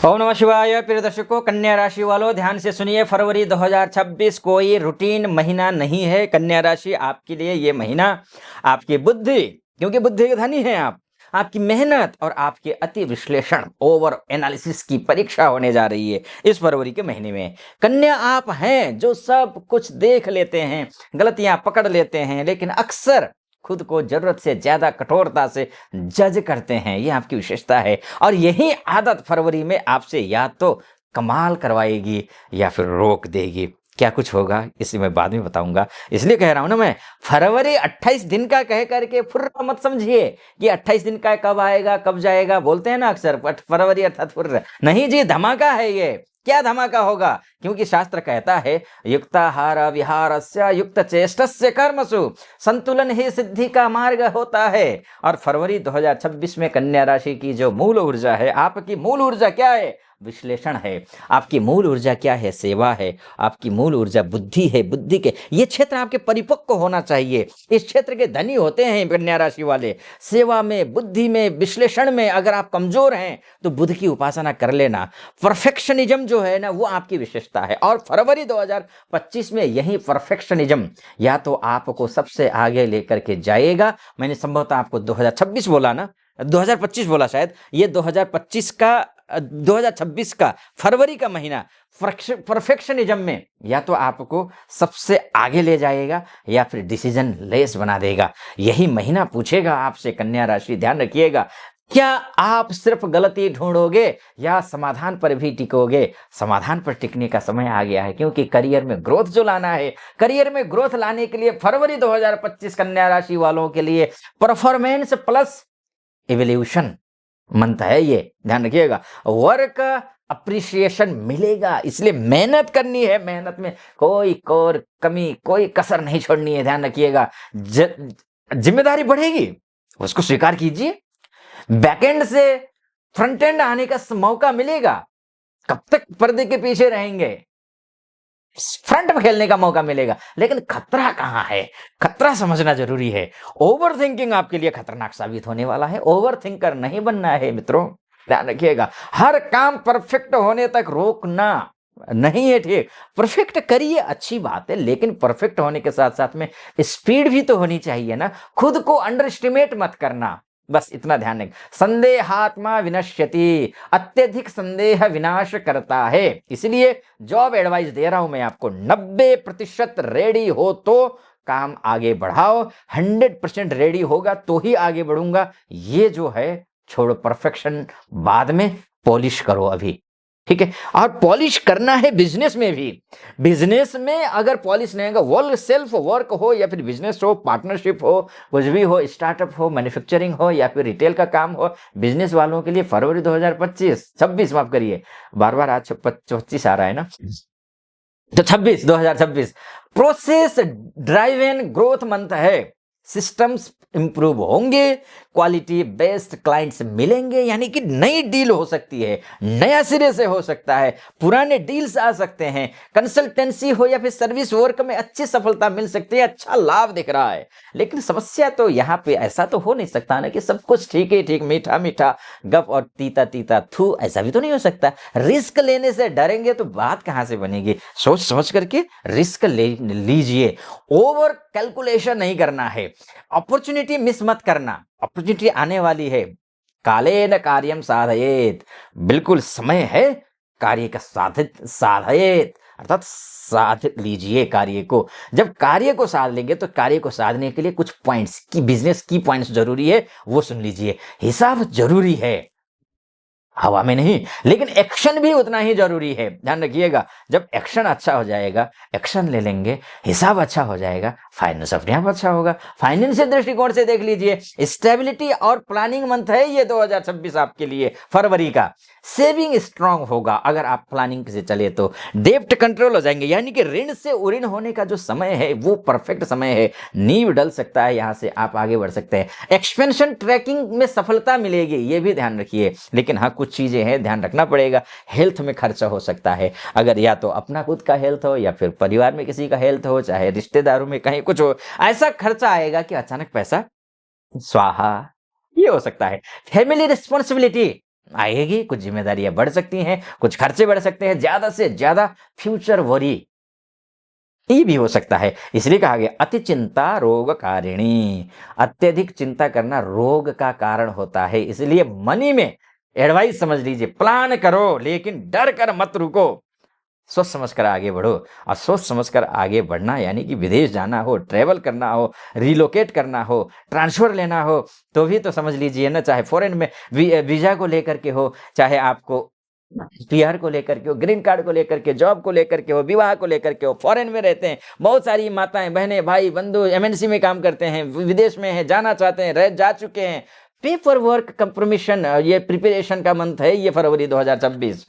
ओम नमः शिवाय। प्रिय दर्शकों, कन्या राशि वालों ध्यान से सुनिए। फरवरी 2026 कोई रूटीन महीना नहीं है। कन्या राशि आपके लिए ये महीना आपकी बुद्धि, क्योंकि बुद्धि के धनी हैं आप, आपकी मेहनत और आपके अति विश्लेषण ओवर एनालिसिस की परीक्षा होने जा रही है इस फरवरी के महीने में। कन्या आप हैं जो सब कुछ देख लेते हैं, गलतियां पकड़ लेते हैं, लेकिन अक्सर खुद को जरूरत से ज्यादा कठोरता से जज करते हैं। ये आपकी विशेषता है और यही आदत फरवरी में आपसे या तो कमाल करवाएगी या फिर रोक देगी। क्या कुछ होगा इसे मैं बाद में बताऊंगा, इसलिए कह रहा हूं ना मैं। फरवरी 28 दिन का कह करके फुर्रा मत समझिए कि 28 दिन का कब आएगा कब जाएगा, बोलते हैं ना अक्सर, बट फरवरी अर्थात फुर्रा नहीं जी, धमाका है ये। क्या धमाका होगा? क्योंकि शास्त्र कहता है युक्ताहार विहारस्य युक्त चेष्टस्य कर्मसु संतुलन ही सिद्धि का मार्ग होता है। और फरवरी 2026 में कन्या राशि की जो मूल ऊर्जा है, आपकी मूल ऊर्जा क्या है? विश्लेषण है। आपकी मूल ऊर्जा क्या है? सेवा है। आपकी मूल ऊर्जा बुद्धि है। बुद्धि के ये क्षेत्र आपके परिपक्व होना चाहिए। इस क्षेत्र के धनी होते हैं कन्या राशि वाले। सेवा में, बुद्धि में, विश्लेषण में अगर आप कमजोर हैं तो बुद्ध की उपासना कर लेना। परफेक्शनिज्म जो है ना, वो आपकी विशेषता है। और फरवरी 2025 में यही परफेक्शनिज्म या तो आपको सबसे आगे लेकर के जाएगा। मैंने संभवतः आपको 2026 बोला ना, 2025 बोला शायद। ये 2026 का फरवरी का महीना परफेक्शनिज्म में या तो आपको सबसे आगे ले जाएगा या फिर डिसीजन लेस बना देगा। यही महीना पूछेगा आपसे कन्या राशि, ध्यान रखिएगा। क्या आप सिर्फ गलती ढूंढोगे या समाधान पर भी टिकोगे? समाधान पर टिकने का समय आ गया है, क्योंकि करियर में ग्रोथ जो लाना है, करियर में ग्रोथ लाने के लिए फरवरी 2025 कन्या राशि वालों के लिए परफॉर्मेंस प्लस इवोल्यूशन मंत्र है ये, ध्यान रखिएगा। वर्क अप्रिसिएशन मिलेगा, इसलिए मेहनत करनी है। मेहनत में कोई कोर कमी, कोई कसर नहीं छोड़नी है, ध्यान रखिएगा। जिम्मेदारी बढ़ेगी, उसको स्वीकार कीजिए। बैकएंड से फ्रंट एंड आने का मौका मिलेगा। कब तक पर्दे के पीछे रहेंगे? फ्रंट में खेलने का मौका मिलेगा, लेकिन खतरा कहां है? खतरा समझना जरूरी है। ओवर थिंकिंग आपके लिए खतरनाक साबित होने वाला है। ओवर थिंकर नहीं बनना है मित्रों, ध्यान रखिएगा। हर काम परफेक्ट होने तक रोकना नहीं है, ठीक। परफेक्ट करिए, अच्छी बात है, लेकिन परफेक्ट होने के साथ साथ में स्पीड भी तो होनी चाहिए ना। खुद को अंडर एस्टिमेट मत करना, बस इतना ध्यान रखें। संदेहात्मा विनश्यति, अत्यधिक संदेह विनाश करता है। इसलिए जॉब एडवाइस दे रहा हूं मैं आपको, 90% रेडी हो तो काम आगे बढ़ाओ, 100% रेडी होगा तो ही आगे बढ़ूंगा। ये जो है छोड़ो, परफेक्शन बाद में, पॉलिश करो अभी, ठीक है। और पॉलिश करना है बिजनेस में भी। बिजनेस में अगर पॉलिश नहीं होगा, वर्क सेल्फ वर्क हो या फिर बिजनेस हो, पार्टनरशिप हो, कुछ भी हो, स्टार्टअप हो, मैन्युफैक्चरिंग हो या फिर रिटेल का काम हो, बिजनेस वालों के लिए फरवरी 2026 माफ करिए, बार बार आज 25 आ रहा है ना, तो 2026 प्रोसेस ड्राइवन ग्रोथ मंथ है। सिस्टम्स इंप्रूव होंगे, क्वालिटी बेस्ड क्लाइंट्स मिलेंगे, यानी कि नई डील हो सकती है, नया सिरे से हो सकता है, पुराने डील्स आ सकते हैं, कंसल्टेंसी हो या फिर सर्विस वर्क में अच्छी सफलता मिल सकती है, अच्छा लाभ दिख रहा है। लेकिन समस्या तो यहाँ पे ऐसा तो हो नहीं सकता ना कि सब कुछ ठीक ही ठीक, मीठा मीठा गप और तीता तीता थू, ऐसा भी तो नहीं हो सकता। रिस्क लेने से डरेंगे तो बात कहां से बनेगी? सोच समझ करके रिस्क ले लीजिए। ओवर कैलकुलेशन नहीं करना है, अपॉर्चुनिटी मिस मत करना। अपॉर्चुनिटी आने वाली है, कालेन कार्यम साधयेत, बिल्कुल समय है कार्य का साधयेत, अर्थात साध लीजिए कार्य को। जब कार्य को साध लेंगे तो कार्य को साधने के लिए कुछ पॉइंट्स की, बिजनेस की पॉइंट्स जरूरी है, वो सुन लीजिए। हिसाब जरूरी है, हवा में नहीं, लेकिन एक्शन भी उतना ही जरूरी है, ध्यान रखिएगा। जब एक्शन अच्छा हो जाएगा, एक्शन ले लेंगे, हिसाब अच्छा हो जाएगा, फाइनेंस अपने आप अच्छा होगा। फाइनेंशियल दृष्टिकोण से देख लीजिए, स्टेबिलिटी और प्लानिंग मंथ है ये 2026 आपके लिए फरवरी का। सेविंग स्ट्रांग होगा अगर आप प्लानिंग से चले तो। डेब्ट कंट्रोल हो जाएंगे, यानी कि ऋण से उऋण होने का जो समय है वो परफेक्ट समय है। नींव डल सकता है, यहां से आप आगे बढ़ सकते हैं। एक्सपेंशन ट्रैकिंग में सफलता मिलेगी, ये भी ध्यान रखिए। लेकिन हाँ, कुछ चीजें हैं, ध्यान रखना पड़ेगा। हेल्थ में खर्चा हो सकता है, अगर या तो अपना खुद का हेल्थ हो या फिर परिवार में किसी का हेल्थ हो, चाहे रिश्तेदारों में कहीं कुछ हो, ऐसा खर्चा आएगा कि अचानक पैसा स्वाहा, ये हो सकता है। फैमिली रिस्पॉन्सिबिलिटी, आएगी, कुछ जिम्मेदारियां बढ़ सकती हैं, कुछ खर्चे बढ़ सकते हैं, ज्यादा से ज्यादा फ्यूचर वरी ये भी हो सकता है। इसलिए कहा गया अति चिंता रोग कारिणी, अत्यधिक चिंता करना रोग का कारण होता है। इसलिए मनी में एडवाइस समझ लीजिए, प्लान करो लेकिन डर कर मत रुको, सोच समझ कर आगे बढ़ो। और सोच समझ कर आगे बढ़ना यानी कि विदेश जाना हो, ट्रेवल करना हो, रिलोकेट करना हो, ट्रांसफर लेना हो, तो भी तो समझ लीजिए ना, चाहे फॉरेन में वीजा को लेकर के हो, चाहे आपको पीआर को लेकर के हो, ग्रीन कार्ड को लेकर के, जॉब को लेकर के हो, विवाह को लेकर के हो, फॉरेन में रहते हैं, बहुत सारी माताएं बहनें भाई बंधु एमएनसी में काम करते हैं, विदेश में हैं, जाना चाहते हैं, रह जा चुके हैं, पेपर वर्क कंप्रोमिशन, ये प्रिपरेशन का मंथ है ये फरवरी 2026,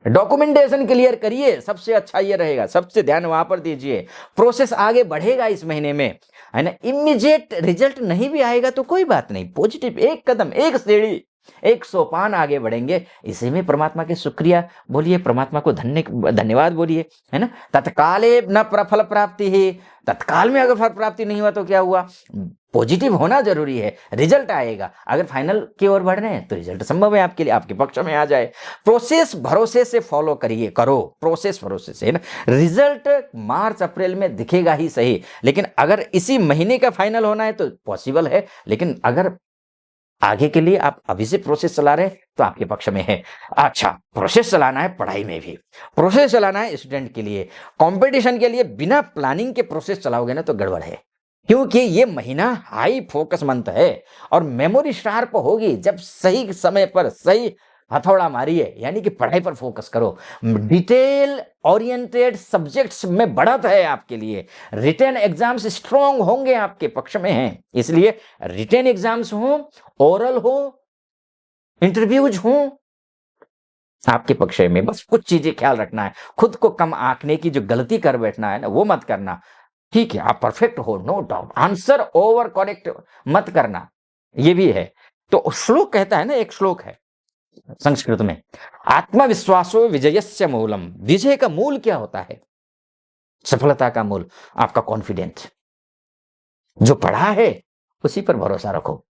डॉक्यूमेंटेशन क्लियर करिए, सबसे अच्छा ये रहेगा, सबसे ध्यान वहां पर दीजिए। प्रोसेस आगे बढ़ेगा इस महीने में, है ना। इमीडिएट रिजल्ट नहीं भी आएगा तो कोई बात नहीं, पॉजिटिव एक कदम, एक सीढ़ी, एक सोपान आगे बढ़ेंगे। इसी में परमात्मा के शुक्रिया बोलिए, परमात्मा को धन्यवाद बोलिए, है ना। तत्काले न फल प्राप्ति है, तत्काल में अगर फल प्राप्ति नहीं हुआ तो क्या हुआ, पॉजिटिव होना जरूरी है, रिजल्ट आएगा। अगर फाइनल की ओर बढ़ रहे हैं तो रिजल्ट संभव है आपके लिए, आपके पक्ष में आ जाए। प्रोसेस भरोसे से फॉलो करिए, करो प्रोसेस भरोसे से, है ना। रिजल्ट मार्च अप्रैल में दिखेगा ही सही, लेकिन अगर इसी महीने का फाइनल होना है तो पॉसिबल है, लेकिन अगर आगे के लिए आप अभी से प्रोसेस चला रहे हैं तो आपके पक्ष में है। अच्छा, प्रोसेस चलाना है पढ़ाई में भी, प्रोसेस चलाना है स्टूडेंट के लिए, कंपटीशन के लिए बिना प्लानिंग के प्रोसेस चलाओगे ना तो गड़बड़ है, क्योंकि ये महीना हाई फोकस मंथ है और मेमोरी शार्प होगी जब सही समय पर सही हथौड़ा मारिए, यानी कि पढ़ाई पर फोकस करो। डिटेल ओरिएंटेड सब्जेक्ट्स में बढ़त है आपके लिए, रिटन एग्जाम्स स्ट्रॉन्ग होंगे, आपके पक्ष में हैं, इसलिए रिटन एग्जाम्स हो, ओरल हो, इंटरव्यूज हो, आपके पक्ष में। बस कुछ चीजें ख्याल रखना है, खुद को कम आंकने की जो गलती कर बैठना है ना वो मत करना। ठीक है, आप परफेक्ट हो, no doubt, answer over correct मत करना, ये भी है। तो श्लोक कहता है ना, एक श्लोक है संस्कृत में, आत्मविश्वासो विजयस्य मूलम। विजय का मूल क्या होता है, सफलता का मूल आपका कॉन्फिडेंस। जो पढ़ा है उसी पर भरोसा रखो,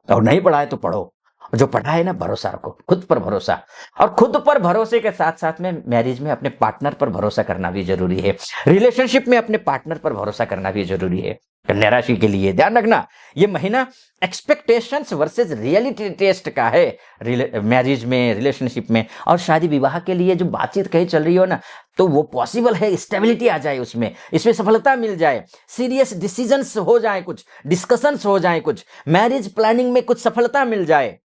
और नहीं पढ़ा है तो पढ़ो, जो पढ़ा है ना भरोसा रखो, खुद पर भरोसा। और खुद पर भरोसे के साथ साथ में मैरिज में अपने पार्टनर पर भरोसा करना भी जरूरी है, रिलेशनशिप में अपने पार्टनर पर भरोसा करना भी जरूरी है। कन्या राशि के लिए ध्यान रखना, ये महीना एक्सपेक्टेशंस वर्सेस रियलिटी टेस्ट का है, मैरिज में, रिलेशनशिप में और शादी विवाह के लिए जो बातचीत कहीं चल रही हो ना, तो वो पॉसिबल है, स्टेबिलिटी आ जाए उसमें, इसमें सफलता मिल जाए, सीरियस डिसीजंस हो जाए, कुछ डिस्कशंस हो जाए, कुछ मैरिज प्लानिंग में कुछ सफलता मिल जाए।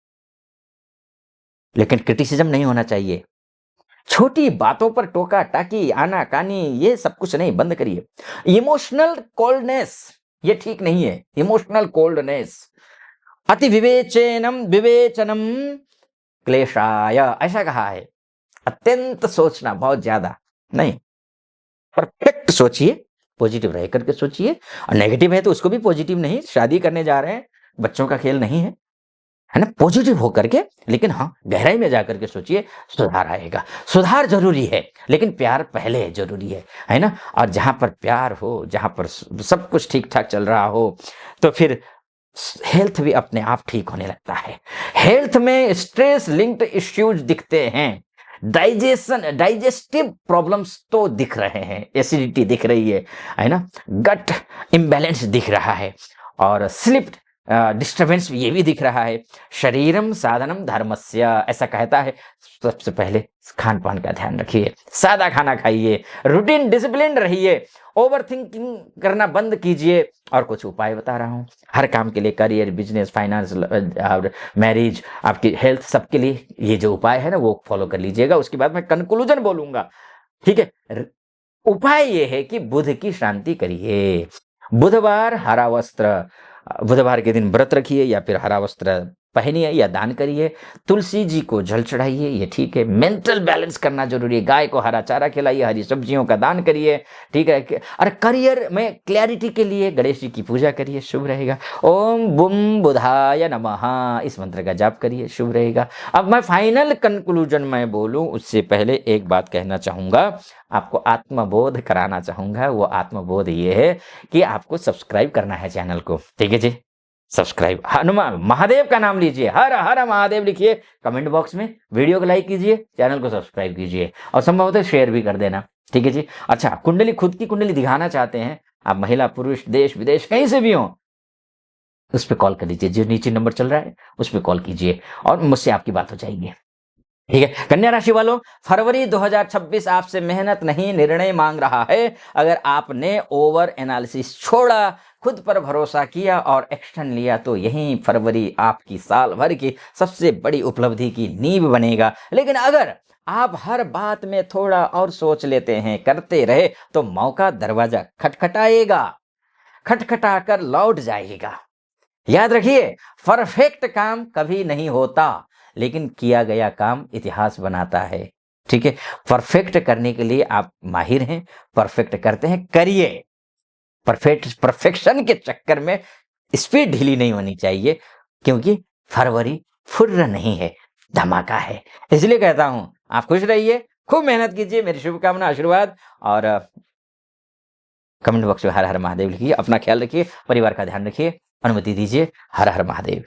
लेकिन क्रिटिसिज्म नहीं होना चाहिए, छोटी बातों पर टोका टाकी, आना कानी, ये सब कुछ नहीं, बंद करिए। इमोशनल कोल्डनेस ये ठीक नहीं है, इमोशनल कोल्डनेस। अति विवेचनम विवेचनम क्लेशाय, ऐसा कहा है। अत्यंत सोचना, बहुत ज्यादा नहीं, परफेक्ट सोचिए, पॉजिटिव रह करके सोचिए, और नेगेटिव है तो उसको भी पॉजिटिव नहीं, शादी करने जा रहे हैं, बच्चों का खेल नहीं है, है ना। पॉजिटिव होकर के, लेकिन हाँ गहराई में जाकर के सोचिए, सुधार आएगा। सुधार जरूरी है लेकिन प्यार पहले जरूरी है ना। और जहां पर प्यार हो, जहां पर सब कुछ ठीक ठाक चल रहा हो, तो फिर हेल्थ भी अपने आप ठीक होने लगता है। हेल्थ में स्ट्रेस लिंक्ड इश्यूज दिखते हैं, डाइजेस्टिव प्रॉब्लम्स तो दिख रहे हैं, एसिडिटी दिख रही है ना, गट इम्बैलेंस दिख रहा है, और स्लिप डिस्टर्बेंस ये भी दिख रहा है। शरीरम साधनम धर्मस्य, ऐसा कहता है। सबसे पहले खान पान का ध्यान रखिए, सादा खाना खाइए, रूटीन डिसिप्लिन रहिए, ओवर थिंकिंग करना बंद कीजिए। और कुछ उपाय बता रहा हूँ हर काम के लिए, करियर, बिजनेस, फाइनेंस और मैरिज, आपकी हेल्थ, सबके लिए ये जो उपाय है ना वो फॉलो कर लीजिएगा। उसके बाद मैं कंक्लूजन बोलूंगा, ठीक है। उपाय ये है कि बुध की शांति करिए, बुधवार हरा वस्त्र, बुधवार के दिन व्रत रखिए या फिर हरा वस्त्र पहनिए या दान करिए, तुलसी जी को जल चढ़ाइए, ये ठीक है। मेंटल बैलेंस करना जरूरी है, गाय को हरा चारा खिलाइए, हरी सब्जियों का दान करिए, ठीक है। और करियर में क्लैरिटी के लिए गणेश जी की पूजा करिए, शुभ रहेगा। ओम बुम बुधाय नमः, इस मंत्र का जाप करिए, शुभ रहेगा। अब मैं फाइनल कंक्लूजन में बोलूं उससे पहले एक बात कहना चाहूंगा, आपको आत्मबोध कराना चाहूंगा। वो आत्मबोध ये है कि आपको सब्सक्राइब करना है चैनल को, ठीक है जी। सब्सक्राइब, हनुमान महादेव का नाम लीजिए, हर हर महादेव लिखिए कमेंट बॉक्स में, वीडियो को लाइक कीजिए, चैनल को सब्सक्राइब कीजिए और संभव हो तो शेयर भी कर देना। ठीक है जी। अच्छा, कुंडली, खुद की कुंडली दिखाना चाहते हैं आप, महिला पुरुष देश विदेश कहीं से भी हो, उस पर कॉल कर लीजिए, जो नीचे नंबर चल रहा है उस पर कॉल कीजिए और मुझसे आपकी बात हो जाएगी। ठीक है, कन्या राशि वालों, फरवरी 2026 आपसे मेहनत नहीं निर्णय मांग रहा है। अगर आपने ओवर एनालिसिस छोड़ा, खुद पर भरोसा किया और एक्शन लिया तो यही फरवरी आपकी साल भर की सबसे बड़ी उपलब्धि की नींव बनेगा। लेकिन अगर आप हर बात में थोड़ा और सोच लेते हैं, करते रहे, तो मौका दरवाजा खटखटाएगा, खटखटा कर लौट जाएगा। याद रखिए, परफेक्ट काम कभी नहीं होता, लेकिन किया गया काम इतिहास बनाता है। ठीक है, परफेक्ट करने के लिए आप माहिर हैं, परफेक्ट करते हैं, करिए। परफेक्शन के चक्कर में स्पीड ढीली नहीं होनी चाहिए, क्योंकि फरवरी फुर्र नहीं है, धमाका है। इसलिए कहता हूं, आप खुश रहिए, खूब मेहनत कीजिए, मेरी शुभकामना, आशीर्वाद। और कमेंट बॉक्स में हर हर महादेव लिखिए। अपना ख्याल रखिए, परिवार का ध्यान रखिए, अनुमति दीजिए। हर हर महादेव।